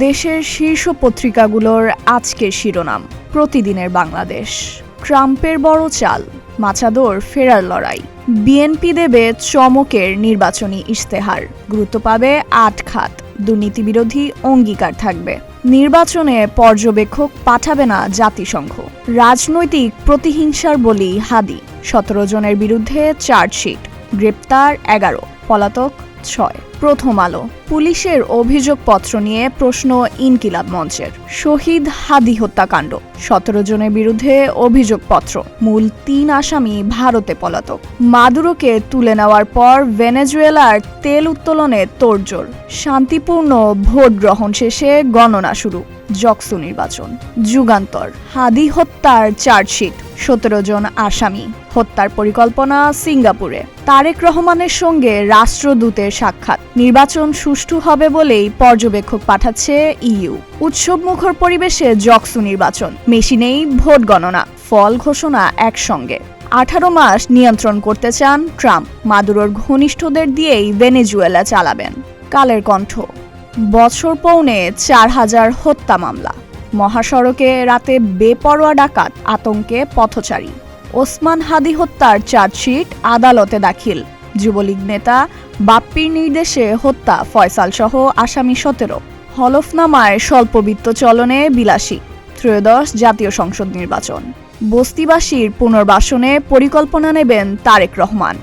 দেশের শীর্ষ পত্রিকাগুলোর আজকের শিরোনাম। প্রতিদিনের বাংলাদেশ। ট্রাম্পের বড় চাল, মাচাদোর ফেরার লড়াই। বিএনপি দেবে চমকের নির্বাচনী ইশতেহার। গুরুত্ব পাবে ৮ খাত। দুর্নীতিবিরোধী অঙ্গীকার থাকবে। নির্বাচনে পর্যবেক্ষক পাঠাবে না জাতিসংঘ। রাজনৈতিক প্রতিহিংসার বলি হাদি। ১৭ জনের বিরুদ্ধে চার্জশিট। গ্রেপ্তার ১১, পলাতক ৬। প্রথম আলো। পুলিশের অভিযোগপত্র নিয়ে প্রশ্ন ইনকিলাব মঞ্চের। শহীদ হাদি হত্যাকাণ্ড, ১৭ জনের বিরুদ্ধে অভিযোগপত্র। মূল ৩ আসামি ভারতে পলাতক। মাদুরোকে তুলে নেওয়ার পর ভেনেজুয়েলার তেল উত্তোলনে তোড়জোড়। শান্তিপূর্ণ ভোট গ্রহণ শেষে গণনা শুরু। জকসু নির্বাচন। যুগান্তর। হাদি হত্যার চার্জশিট, ১৭ জন আসামি। হত্যার পরিকল্পনা সিঙ্গাপুরে। তারেক রহমানের সঙ্গে রাষ্ট্রদূতের সাক্ষাৎ। নির্বাচন সুষ্ঠু হবে বলেই পর্যবেক্ষক পাঠাচ্ছে ইইউ। উৎসবমুখর পরিবেশে জকসু নির্বাচন। মেশিনেই ভোট গণনা, ফল ঘোষণা একসঙ্গে। ১৮ মাস নিয়ন্ত্রণ করতে চান ট্রাম্প। মাদুরোর ঘনিষ্ঠদের দিয়েই ভেনেজুয়েলা চালাবেন। কালের কণ্ঠ। বছর পৌনে ৪,০০০ হত্যা মামলা। মহাসড়কে রাতে বেপরোয়া ডাকাত, আতঙ্কে পথচারী। ওসমান হাদি হত্যার চার্জশিট আদালতে দাখিল। যুবলীগ নেতা বাপ্পির নির্দেশে হত্যা ফয়সাল সহ আসামি ১৭। হলফনামায় স্বল্পবিত্ত চলনে বিলাসী। ত্রয়োদশ জাতীয় সংসদ নির্বাচন। বস্তিবাসীর পুনর্বাসনে পরিকল্পনা নেবেন তারেক রহমান।